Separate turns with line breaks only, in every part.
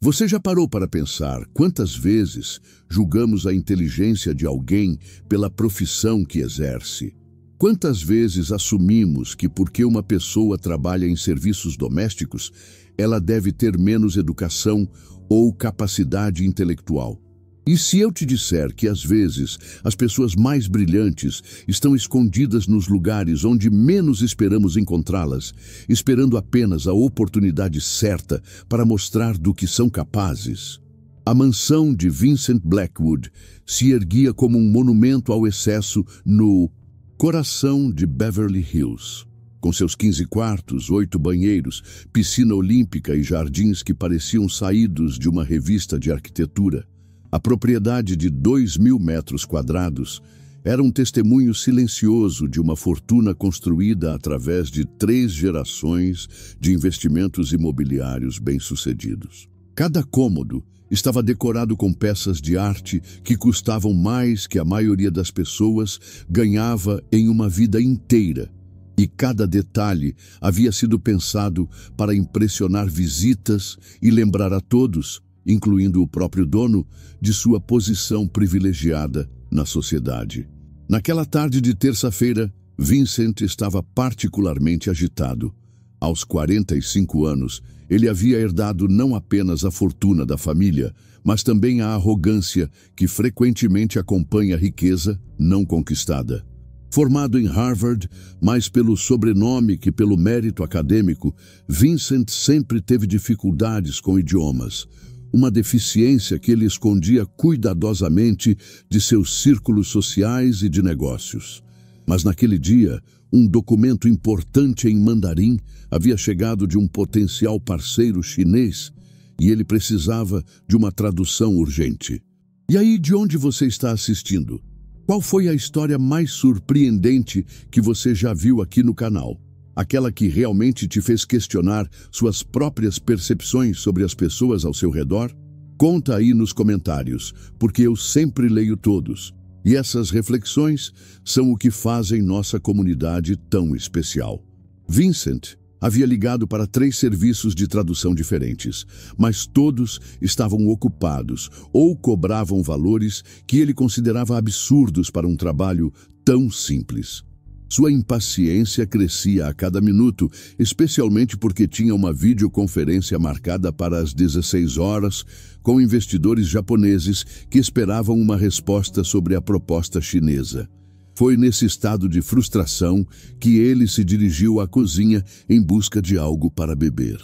Você já parou para pensar quantas vezes julgamos a inteligência de alguém pela profissão que exerce? Quantas vezes assumimos que porque uma pessoa trabalha em serviços domésticos, ela deve ter menos educação ou capacidade intelectual? E se eu te disser que, às vezes, as pessoas mais brilhantes estão escondidas nos lugares onde menos esperamos encontrá-las, esperando apenas a oportunidade certa para mostrar do que são capazes? A mansão de Vincent Blackwood se erguia como um monumento ao excesso no coração de Beverly Hills. Com seus 15 quartos, 8 banheiros, piscina olímpica e jardins que pareciam saídos de uma revista de arquitetura, a propriedade de 2.000 metros quadrados era um testemunho silencioso de uma fortuna construída através de 3 gerações de investimentos imobiliários bem-sucedidos. Cada cômodo estava decorado com peças de arte que custavam mais que a maioria das pessoas ganhava em uma vida inteira, e cada detalhe havia sido pensado para impressionar visitas e lembrar a todos, incluindo o próprio dono, de sua posição privilegiada na sociedade. Naquela tarde de terça-feira, Vincent estava particularmente agitado. Aos 45 anos, ele havia herdado não apenas a fortuna da família, mas também a arrogância que frequentemente acompanha a riqueza não conquistada. Formado em Harvard, mais pelo sobrenome que pelo mérito acadêmico, Vincent sempre teve dificuldades com idiomas, uma deficiência que ele escondia cuidadosamente de seus círculos sociais e de negócios. Mas naquele dia, um documento importante em mandarim havia chegado de um potencial parceiro chinês e ele precisava de uma tradução urgente. E aí, de onde você está assistindo? Qual foi a história mais surpreendente que você já viu aqui no canal? Aquela que realmente te fez questionar suas próprias percepções sobre as pessoas ao seu redor? Conta aí nos comentários, porque eu sempre leio todos. E essas reflexões são o que fazem nossa comunidade tão especial. Vincent havia ligado para 3 serviços de tradução diferentes, mas todos estavam ocupados ou cobravam valores que ele considerava absurdos para um trabalho tão simples. Sua impaciência crescia a cada minuto, especialmente porque tinha uma videoconferência marcada para as 16 horas com investidores japoneses que esperavam uma resposta sobre a proposta chinesa. Foi nesse estado de frustração que ele se dirigiu à cozinha em busca de algo para beber.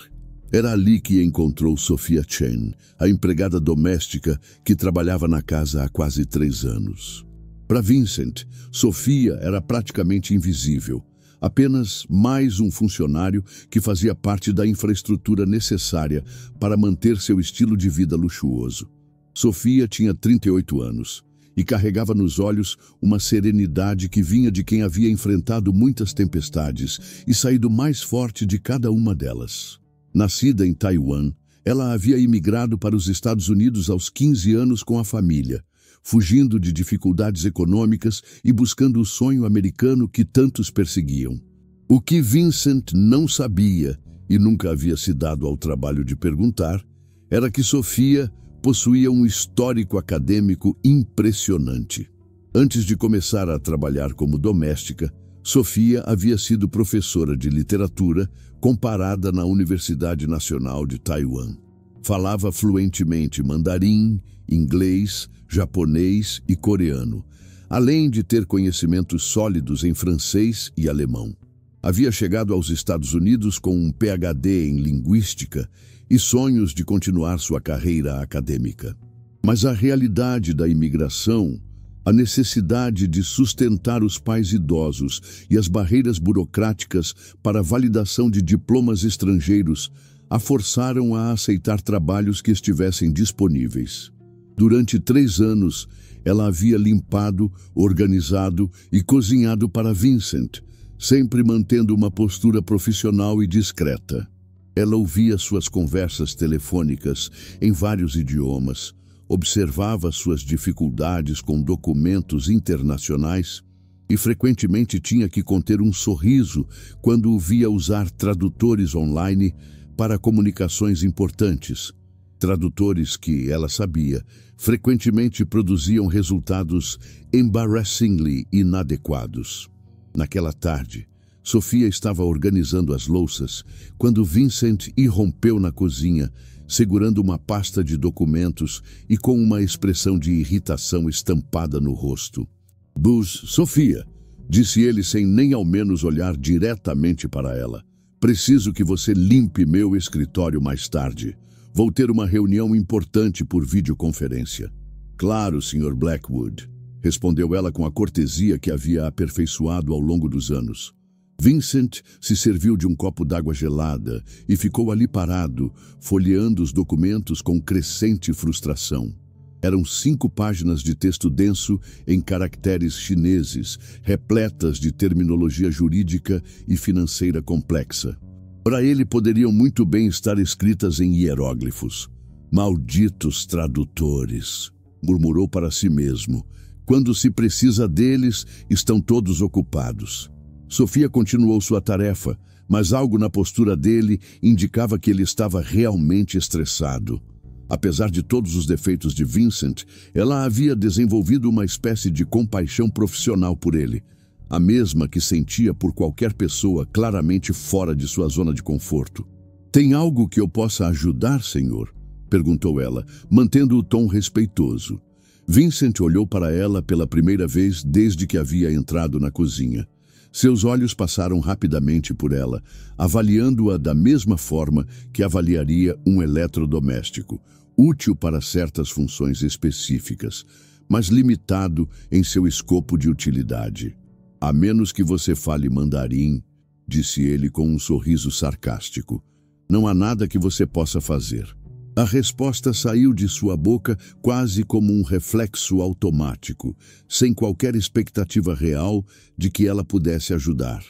Era ali que encontrou Sophia Chen, a empregada doméstica que trabalhava na casa há quase 3 anos. Para Vincent, Sophia era praticamente invisível, apenas mais um funcionário que fazia parte da infraestrutura necessária para manter seu estilo de vida luxuoso. Sophia tinha 38 anos e carregava nos olhos uma serenidade que vinha de quem havia enfrentado muitas tempestades e saído mais forte de cada uma delas. Nascida em Taiwan, ela havia imigrado para os Estados Unidos aos 15 anos com a família, fugindo de dificuldades econômicas e buscando o sonho americano que tantos perseguiam. O que Vincent não sabia, e nunca havia se dado ao trabalho de perguntar, era que Sophia possuía um histórico acadêmico impressionante. Antes de começar a trabalhar como doméstica, Sophia havia sido professora de literatura comparada na Universidade Nacional de Taiwan. Falava fluentemente mandarim, inglês, japonês e coreano, além de ter conhecimentos sólidos em francês e alemão. Havia chegado aos Estados Unidos com um PhD em linguística e sonhos de continuar sua carreira acadêmica. Mas a realidade da imigração, a necessidade de sustentar os pais idosos e as barreiras burocráticas para a validação de diplomas estrangeiros a forçaram a aceitar trabalhos que estivessem disponíveis. Durante 3 anos, ela havia limpado, organizado e cozinhado para Vincent, sempre mantendo uma postura profissional e discreta. Ela ouvia suas conversas telefônicas em vários idiomas, observava suas dificuldades com documentos internacionais e frequentemente tinha que conter um sorriso quando o via usar tradutores online para comunicações importantes. Tradutores que, ela sabia, frequentemente produziam resultados embarrassingly inadequados. Naquela tarde, Sofia estava organizando as louças quando Vincent irrompeu na cozinha, segurando uma pasta de documentos e com uma expressão de irritação estampada no rosto. "Buzz, Sofia", disse ele sem nem ao menos olhar diretamente para ela. "Preciso que você limpe meu escritório mais tarde. Vou ter uma reunião importante por videoconferência." "Claro, Sr. Blackwood", respondeu ela com a cortesia que havia aperfeiçoado ao longo dos anos. Vincent se serviu de um copo d'água gelada e ficou ali parado, folheando os documentos com crescente frustração. Eram 5 páginas de texto denso em caracteres chineses, repletas de terminologia jurídica e financeira complexa. Para ele, poderiam muito bem estar escritas em hieróglifos. "Malditos tradutores", murmurou para si mesmo. "Quando se precisa deles, estão todos ocupados." Sofia continuou sua tarefa, mas algo na postura dele indicava que ele estava realmente estressado. Apesar de todos os defeitos de Vincent, ela havia desenvolvido uma espécie de compaixão profissional por ele, a mesma que sentia por qualquer pessoa claramente fora de sua zona de conforto. "Tem algo que eu possa ajudar, senhor?" perguntou ela, mantendo o tom respeitoso. Vincent olhou para ela pela primeira vez desde que havia entrado na cozinha. Seus olhos passaram rapidamente por ela, avaliando-a da mesma forma que avaliaria um eletrodoméstico, útil para certas funções específicas, mas limitado em seu escopo de utilidade. "A menos que você fale mandarim", disse ele com um sorriso sarcástico. "Não há nada que você possa fazer." A resposta saiu de sua boca quase como um reflexo automático, sem qualquer expectativa real de que ela pudesse ajudar.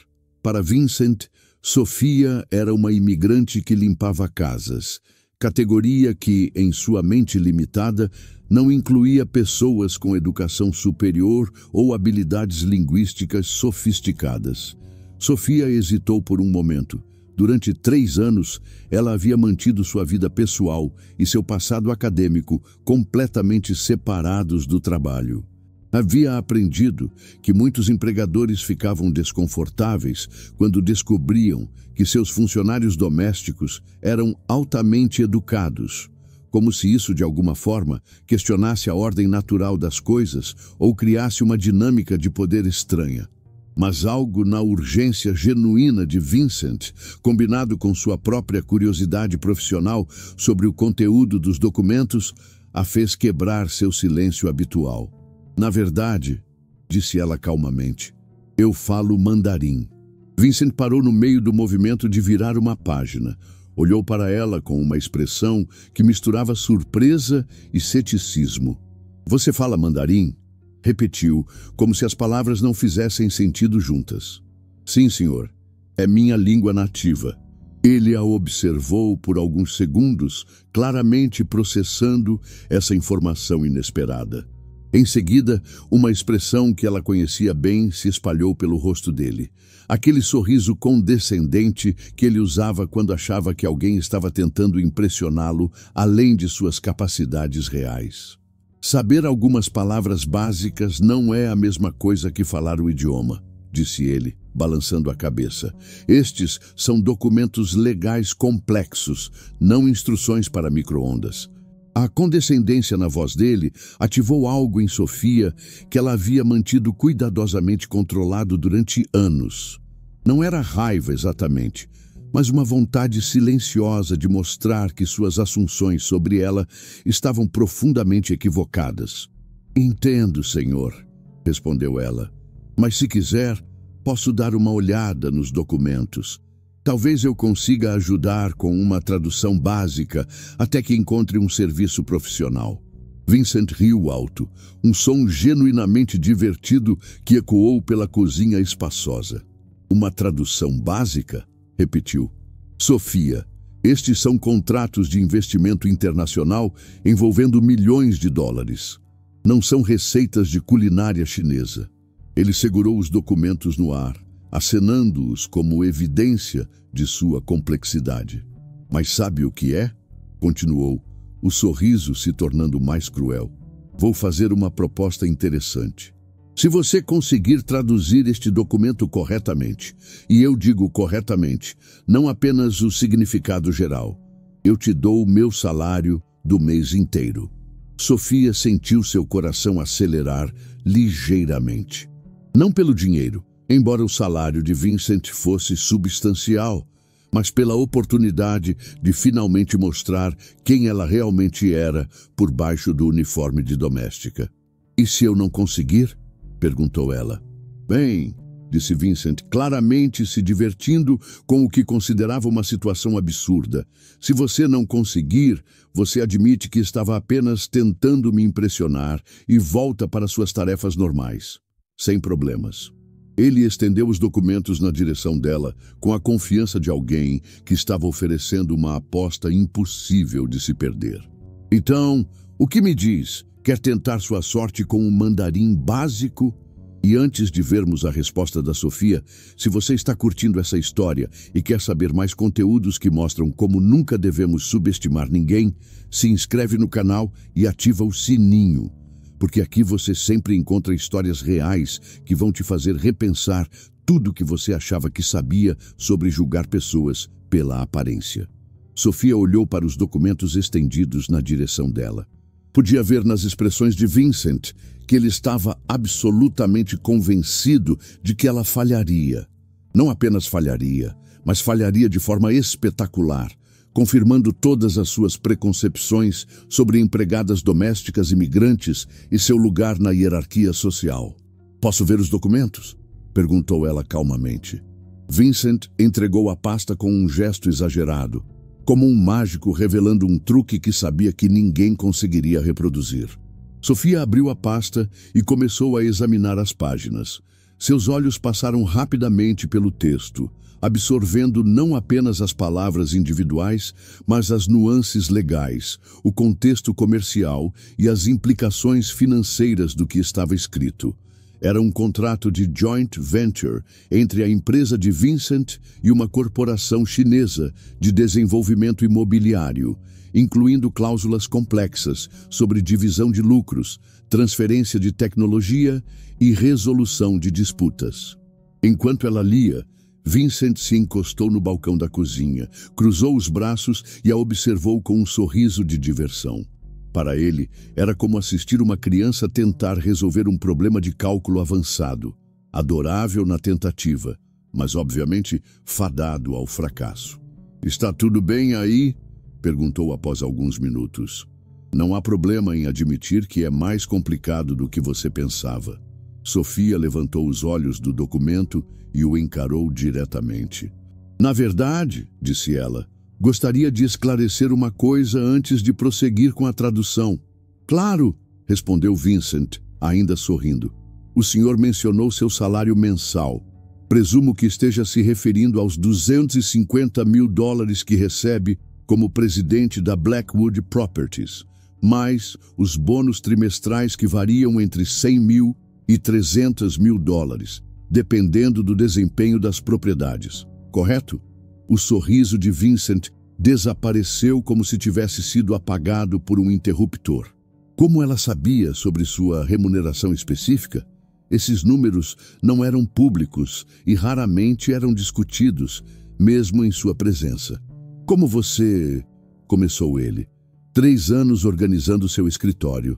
Para Vincent, Sofia era uma imigrante que limpava casas, categoria que, em sua mente limitada, não incluía pessoas com educação superior ou habilidades linguísticas sofisticadas. Sofia hesitou por um momento. Durante 3 anos, ela havia mantido sua vida pessoal e seu passado acadêmico completamente separados do trabalho. Havia aprendido que muitos empregadores ficavam desconfortáveis quando descobriam que seus funcionários domésticos eram altamente educados, como se isso, de alguma forma, questionasse a ordem natural das coisas ou criasse uma dinâmica de poder estranha. Mas algo na urgência genuína de Vincent, combinado com sua própria curiosidade profissional sobre o conteúdo dos documentos, a fez quebrar seu silêncio habitual. "Na verdade", disse ela calmamente, "eu falo mandarim." Vincent parou no meio do movimento de virar uma página. Olhou para ela com uma expressão que misturava surpresa e ceticismo. "Você fala mandarim?" Repetiu, como se as palavras não fizessem sentido juntas. "Sim, senhor. É minha língua nativa." Ele a observou por alguns segundos, claramente processando essa informação inesperada. Em seguida, uma expressão que ela conhecia bem se espalhou pelo rosto dele. Aquele sorriso condescendente que ele usava quando achava que alguém estava tentando impressioná-lo além de suas capacidades reais. "Saber algumas palavras básicas não é a mesma coisa que falar o idioma", disse ele, balançando a cabeça. "Estes são documentos legais complexos, não instruções para micro-ondas." A condescendência na voz dele ativou algo em Sofia que ela havia mantido cuidadosamente controlado durante anos. Não era raiva exatamente, mas uma vontade silenciosa de mostrar que suas assunções sobre ela estavam profundamente equivocadas. "Entendo, senhor", respondeu ela. "Mas se quiser, posso dar uma olhada nos documentos. Talvez eu consiga ajudar com uma tradução básica até que encontre um serviço profissional." Vincent riu alto, um som genuinamente divertido que ecoou pela cozinha espaçosa. "Uma tradução básica?" repetiu. "Sofia, estes são contratos de investimento internacional envolvendo milhões de dólares. Não são receitas de culinária chinesa." Ele segurou os documentos no ar, acenando-os como evidência de sua complexidade. "Mas sabe o que é?" continuou. o sorriso se tornando mais cruel. Vou fazer uma proposta interessante. Se você conseguir traduzir este documento corretamente, e eu digo corretamente, não apenas o significado geral, eu te dou o meu salário do mês inteiro. Sofia sentiu seu coração acelerar ligeiramente. Não pelo dinheiro, embora o salário de Vincent fosse substancial, mas pela oportunidade de finalmente mostrar quem ela realmente era por baixo do uniforme de doméstica. E se eu não conseguir? Perguntou ela. Bem, disse Vincent, claramente se divertindo com o que considerava uma situação absurda. Se você não conseguir, você admite que estava apenas tentando me impressionar e volta para suas tarefas normais. Sem problemas. Ele estendeu os documentos na direção dela, com a confiança de alguém que estava oferecendo uma aposta impossível de se perder. Então, o que me diz? Quer tentar sua sorte com um mandarim básico? E antes de vermos a resposta da Sofia, se você está curtindo essa história e quer saber mais conteúdos que mostram como nunca devemos subestimar ninguém, se inscreve no canal e ativa o sininho, porque aqui você sempre encontra histórias reais que vão te fazer repensar tudo o que você achava que sabia sobre julgar pessoas pela aparência. Sofia olhou para os documentos estendidos na direção dela. Podia ver nas expressões de Vincent que ele estava absolutamente convencido de que ela falharia. Não apenas falharia, mas falharia de forma espetacular, confirmando todas as suas preconcepções sobre empregadas domésticas imigrantes e seu lugar na hierarquia social. Posso ver os documentos? Perguntou ela calmamente. Vincent entregou a pasta com um gesto exagerado, como um mágico revelando um truque que sabia que ninguém conseguiria reproduzir. Sofia abriu a pasta e começou a examinar as páginas. Seus olhos passaram rapidamente pelo texto, absorvendo não apenas as palavras individuais, mas as nuances legais, o contexto comercial e as implicações financeiras do que estava escrito. Era um contrato de joint venture entre a empresa de Vincent e uma corporação chinesa de desenvolvimento imobiliário, incluindo cláusulas complexas sobre divisão de lucros, transferência de tecnologia e resolução de disputas. Enquanto ela lia, Vincent se encostou no balcão da cozinha, cruzou os braços e a observou com um sorriso de diversão. Para ele, era como assistir uma criança tentar resolver um problema de cálculo avançado, adorável na tentativa, mas obviamente fadado ao fracasso. "Está tudo bem aí?" perguntou após alguns minutos. "Não há problema em admitir que é mais complicado do que você pensava." Sofia levantou os olhos do documento e o encarou diretamente. "Na verdade," disse ela, "gostaria de esclarecer uma coisa antes de prosseguir com a tradução." "Claro," respondeu Vincent, ainda sorrindo. "O senhor mencionou seu salário mensal. Presumo que esteja se referindo aos $250 mil que recebe como presidente da Blackwood Properties, mais os bônus trimestrais que variam entre $100 mil e $300 mil, dependendo do desempenho das propriedades. Correto?" O sorriso de Vincent desapareceu como se tivesse sido apagado por um interruptor. Como ela sabia sobre sua remuneração específica? Esses números não eram públicos e raramente eram discutidos, mesmo em sua presença. "Como você..." começou ele. 3 anos organizando seu escritório,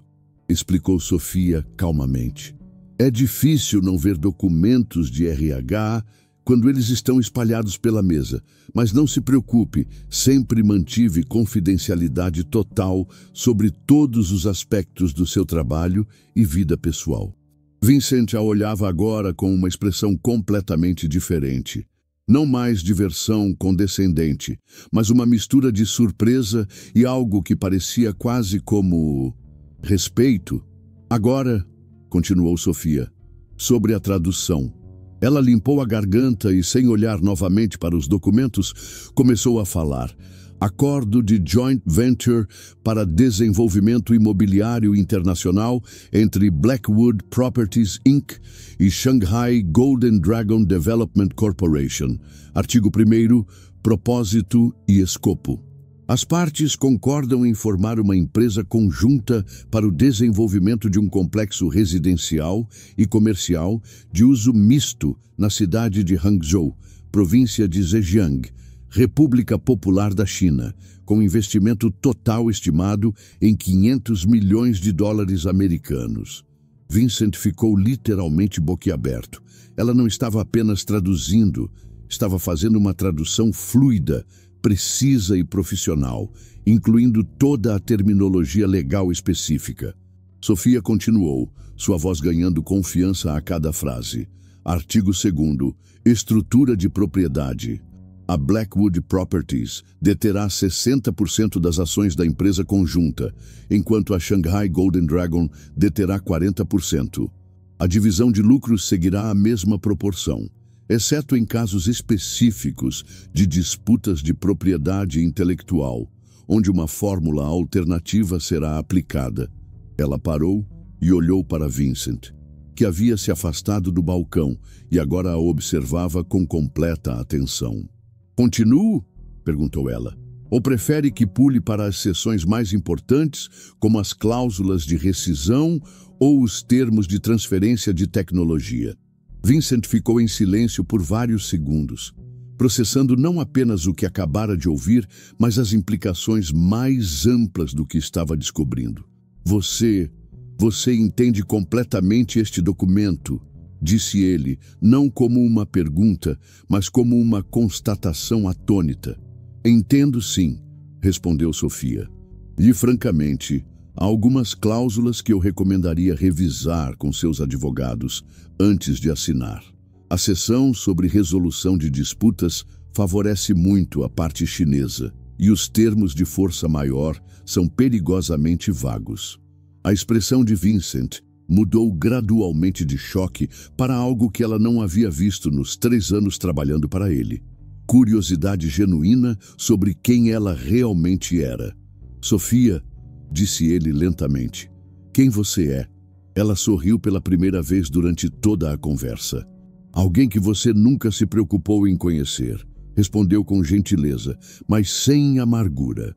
explicou Sofia calmamente. "É difícil não ver documentos de RH quando eles estão espalhados pela mesa, mas não se preocupe, sempre mantive confidencialidade total sobre todos os aspectos do seu trabalho e vida pessoal." Vincent a olhava agora com uma expressão completamente diferente. Não mais diversão condescendente, mas uma mistura de surpresa e algo que parecia quase como respeito. "Agora," continuou Sofia, "sobre a tradução." Ela limpou a garganta e, sem olhar novamente para os documentos, começou a falar. "Acordo de Joint Venture para Desenvolvimento Imobiliário Internacional entre Blackwood Properties Inc. e Shanghai Golden Dragon Development Corporation. Artigo 1º, propósito e escopo." As partes concordam em formar uma empresa conjunta para o desenvolvimento de um complexo residencial e comercial de uso misto na cidade de Hangzhou, província de Zhejiang, República Popular da China, com investimento total estimado em 500 milhões de dólares americanos. Vincent ficou literalmente boquiaberto. Ela não estava apenas traduzindo, estava fazendo uma tradução fluida, precisa e profissional, incluindo toda a terminologia legal específica. Sofia continuou, sua voz ganhando confiança a cada frase. Artigo 2º. Estrutura de propriedade. A Blackwood Properties deterá 60% das ações da empresa conjunta, enquanto a Shanghai Golden Dragon deterá 40%. A divisão de lucros seguirá a mesma proporção, exceto em casos específicos de disputas de propriedade intelectual, onde uma fórmula alternativa será aplicada. Ela parou e olhou para Vincent, que havia se afastado do balcão e agora a observava com completa atenção. "Continuo?" perguntou ela. "Ou prefere que pule para as seções mais importantes, como as cláusulas de rescisão ou os termos de transferência de tecnologia?" Vincent ficou em silêncio por vários segundos, processando não apenas o que acabara de ouvir, mas as implicações mais amplas do que estava descobrindo. Você entende completamente este documento", disse ele, não como uma pergunta, mas como uma constatação atônita. "Entendo sim", respondeu Sofia. "E, francamente, há algumas cláusulas que eu recomendaria revisar com seus advogados antes de assinar. A seção sobre resolução de disputas favorece muito a parte chinesa, e os termos de força maior são perigosamente vagos." A expressão de Vincent mudou gradualmente de choque para algo que ela não havia visto nos 3 anos trabalhando para ele. Curiosidade genuína sobre quem ela realmente era. "Sofia", disse ele lentamente, "quem você é?" Ela sorriu pela primeira vez durante toda a conversa. "Alguém que você nunca se preocupou em conhecer", respondeu com gentileza, mas sem amargura.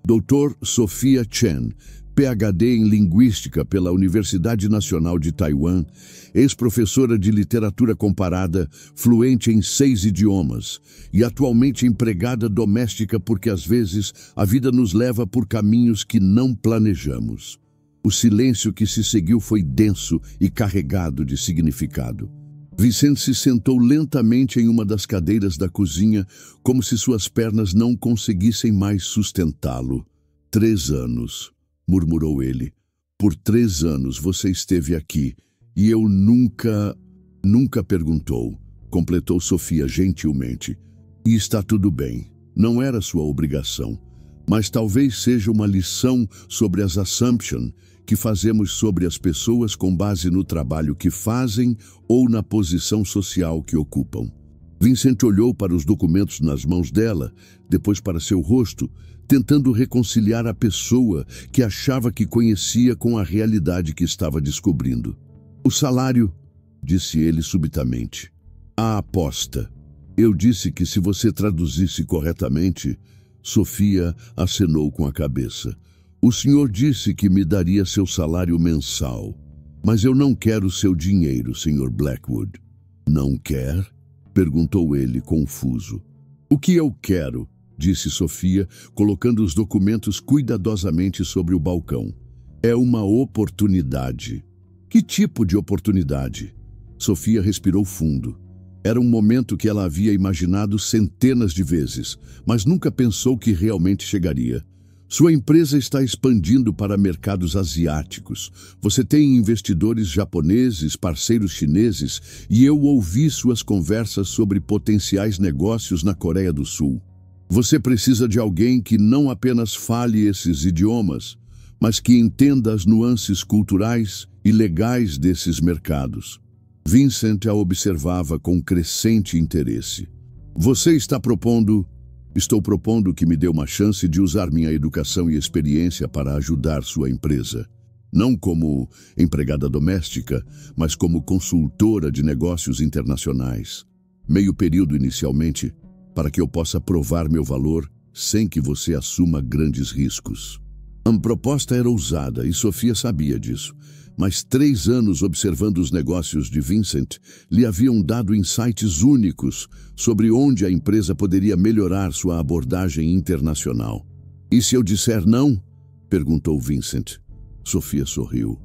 "Dr. Sophia Chen, PhD em Linguística pela Universidade Nacional de Taiwan, ex-professora de literatura comparada, fluente em 6 idiomas e atualmente empregada doméstica porque às vezes a vida nos leva por caminhos que não planejamos." O silêncio que se seguiu foi denso e carregado de significado. Vincent se sentou lentamente em uma das cadeiras da cozinha, como se suas pernas não conseguissem mais sustentá-lo. 3 anos. Murmurou ele. "Por 3 anos você esteve aqui e eu nunca perguntou", completou Sofia gentilmente. "E está tudo bem. Não era sua obrigação. Mas talvez seja uma lição sobre as assumptions que fazemos sobre as pessoas com base no trabalho que fazem ou na posição social que ocupam." Vincent olhou para os documentos nas mãos dela, depois para seu rosto, tentando reconciliar a pessoa que achava que conhecia com a realidade que estava descobrindo. "O salário", disse ele subitamente. "A aposta. Eu disse que se você traduzisse corretamente." Sofia acenou com a cabeça. "O senhor disse que me daria seu salário mensal. Mas eu não quero seu dinheiro, Sr. Blackwood." "Não quer?" perguntou ele, confuso. "O que eu quero?" disse Sofia, colocando os documentos cuidadosamente sobre o balcão. "É uma oportunidade." "Que tipo de oportunidade?" Sofia respirou fundo. Era um momento que ela havia imaginado centenas de vezes, mas nunca pensou que realmente chegaria. "Sua empresa está expandindo para mercados asiáticos. Você tem investidores japoneses, parceiros chineses, e eu ouvi suas conversas sobre potenciais negócios na Coreia do Sul. Você precisa de alguém que não apenas fale esses idiomas, mas que entenda as nuances culturais e legais desses mercados." Vincent a observava com crescente interesse. "Você está propondo..." "Estou propondo que me dê uma chance de usar minha educação e experiência para ajudar sua empresa. Não como empregada doméstica, mas como consultora de negócios internacionais. Meio período inicialmente, para que eu possa provar meu valor sem que você assuma grandes riscos. A proposta era ousada e Sofia sabia disso, mas 3 anos observando os negócios de Vincent lhe haviam dado insights únicos sobre onde a empresa poderia melhorar sua abordagem internacional. "E se eu disser não?" perguntou Vincent. Sofia sorriu.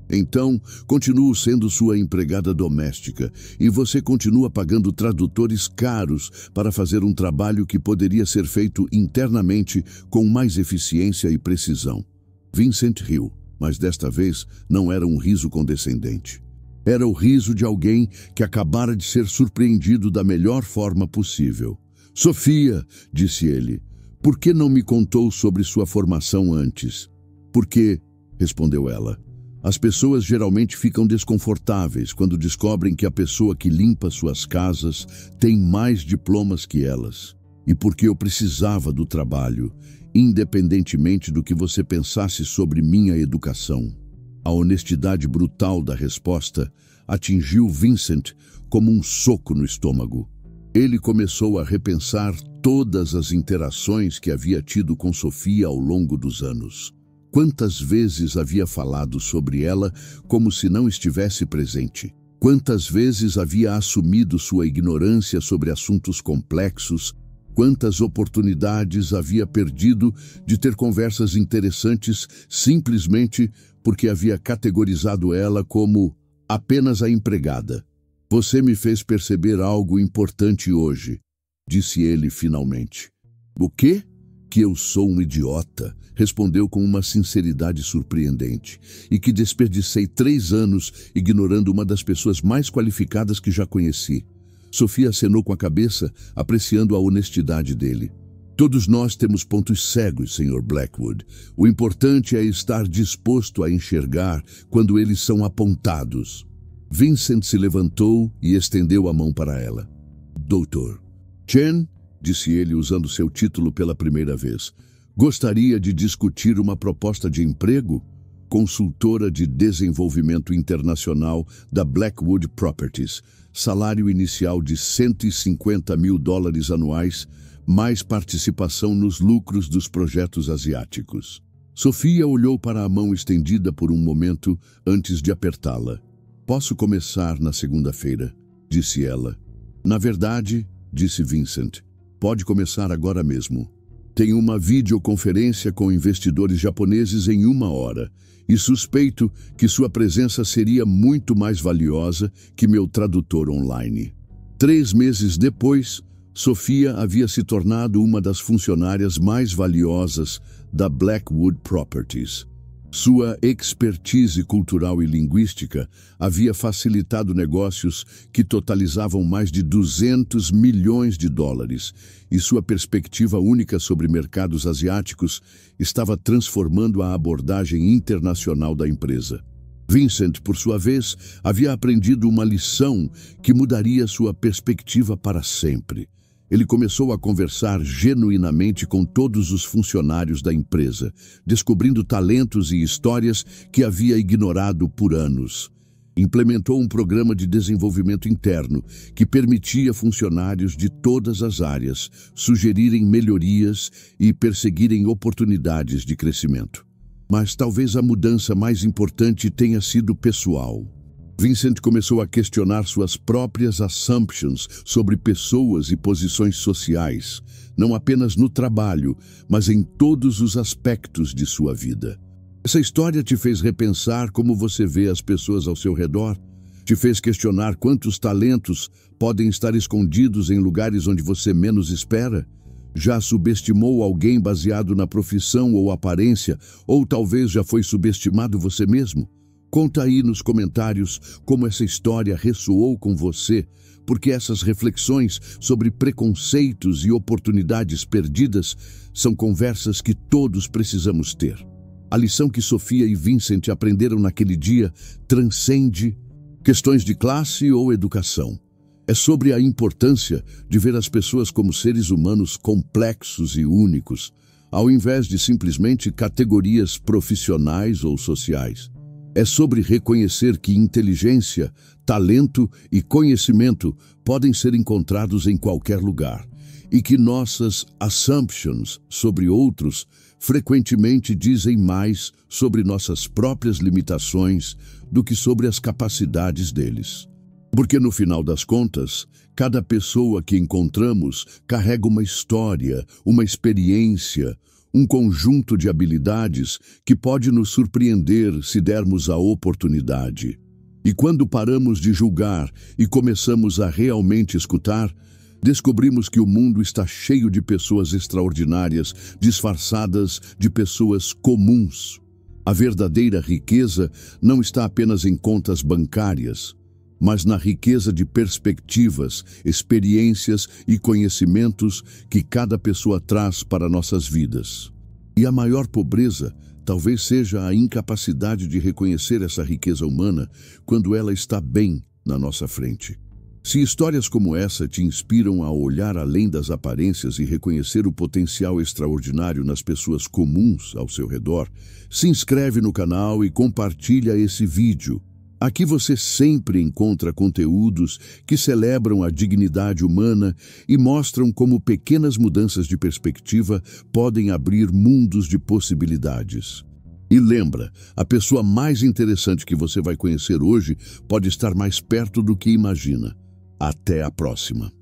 "Então, continuo sendo sua empregada doméstica e você continua pagando tradutores caros para fazer um trabalho que poderia ser feito internamente com mais eficiência e precisão." Vincent riu, mas desta vez não era um riso condescendente. Era o riso de alguém que acabara de ser surpreendido da melhor forma possível. "Sofia", disse ele, "por que não me contou sobre sua formação antes?" "Porque", respondeu ela, "as pessoas geralmente ficam desconfortáveis quando descobrem que a pessoa que limpa suas casas tem mais diplomas que elas. E porque eu precisava do trabalho, independentemente do que você pensasse sobre minha educação." A honestidade brutal da resposta atingiu Vincent como um soco no estômago. Ele começou a repensar todas as interações que havia tido com Sofia ao longo dos anos. Quantas vezes havia falado sobre ela como se não estivesse presente? Quantas vezes havia assumido sua ignorância sobre assuntos complexos? Quantas oportunidades havia perdido de ter conversas interessantes simplesmente porque havia categorizado ela como apenas a empregada? "Você me fez perceber algo importante hoje", disse ele finalmente. "O quê?" "Que eu sou um idiota", respondeu com uma sinceridade surpreendente, "e que desperdicei 3 anos ignorando uma das pessoas mais qualificadas que já conheci." Sofia acenou com a cabeça, apreciando a honestidade dele. "Todos nós temos pontos cegos, Sr. Blackwood. O importante é estar disposto a enxergar quando eles são apontados." Vincent se levantou e estendeu a mão para ela. "Doutor Chen", disse ele usando seu título pela primeira vez, "gostaria de discutir uma proposta de emprego?" Consultora de desenvolvimento internacional da Blackwood Properties, salário inicial de $150 mil anuais, mais participação nos lucros dos projetos asiáticos. Sofia olhou para a mão estendida por um momento antes de apertá-la. "Posso começar na segunda-feira", disse ela. "Na verdade", disse Vincent, "pode começar agora mesmo. Tenho uma videoconferência com investidores japoneses em 1 hora e suspeito que sua presença seria muito mais valiosa que meu tradutor online." 3 meses depois, Sofia havia se tornado uma das funcionárias mais valiosas da Blackwood Properties. Sua expertise cultural e linguística havia facilitado negócios que totalizavam mais de $200 milhões, e sua perspectiva única sobre mercados asiáticos estava transformando a abordagem internacional da empresa. Vincent, por sua vez, havia aprendido uma lição que mudaria sua perspectiva para sempre. Ele começou a conversar genuinamente com todos os funcionários da empresa, descobrindo talentos e histórias que havia ignorado por anos. Implementou um programa de desenvolvimento interno que permitia funcionários de todas as áreas sugerirem melhorias e perseguirem oportunidades de crescimento. Mas talvez a mudança mais importante tenha sido pessoal. Vincent começou a questionar suas próprias assumptions sobre pessoas e posições sociais, não apenas no trabalho, mas em todos os aspectos de sua vida. Essa história te fez repensar como você vê as pessoas ao seu redor? Te fez questionar quantos talentos podem estar escondidos em lugares onde você menos espera? Já subestimou alguém baseado na profissão ou aparência, ou talvez já foi subestimado você mesmo? Conta aí nos comentários como essa história ressoou com você, porque essas reflexões sobre preconceitos e oportunidades perdidas são conversas que todos precisamos ter. A lição que Sofia e Vincent aprenderam naquele dia transcende questões de classe ou educação. É sobre a importância de ver as pessoas como seres humanos complexos e únicos, ao invés de simplesmente categorias profissionais ou sociais. É sobre reconhecer que inteligência, talento e conhecimento podem ser encontrados em qualquer lugar, e que nossas assumptions sobre outros frequentemente dizem mais sobre nossas próprias limitações do que sobre as capacidades deles. Porque, no final das contas, cada pessoa que encontramos carrega uma história, uma experiência, um conjunto de habilidades que pode nos surpreender se dermos a oportunidade. E quando paramos de julgar e começamos a realmente escutar, descobrimos que o mundo está cheio de pessoas extraordinárias, disfarçadas de pessoas comuns. A verdadeira riqueza não está apenas em contas bancárias, mas na riqueza de perspectivas, experiências e conhecimentos que cada pessoa traz para nossas vidas. E a maior pobreza talvez seja a incapacidade de reconhecer essa riqueza humana quando ela está bem na nossa frente. Se histórias como essa te inspiram a olhar além das aparências e reconhecer o potencial extraordinário nas pessoas comuns ao seu redor, se inscreve no canal e compartilha esse vídeo. Aqui você sempre encontra conteúdos que celebram a dignidade humana e mostram como pequenas mudanças de perspectiva podem abrir mundos de possibilidades. E lembra, a pessoa mais interessante que você vai conhecer hoje pode estar mais perto do que imagina. Até a próxima!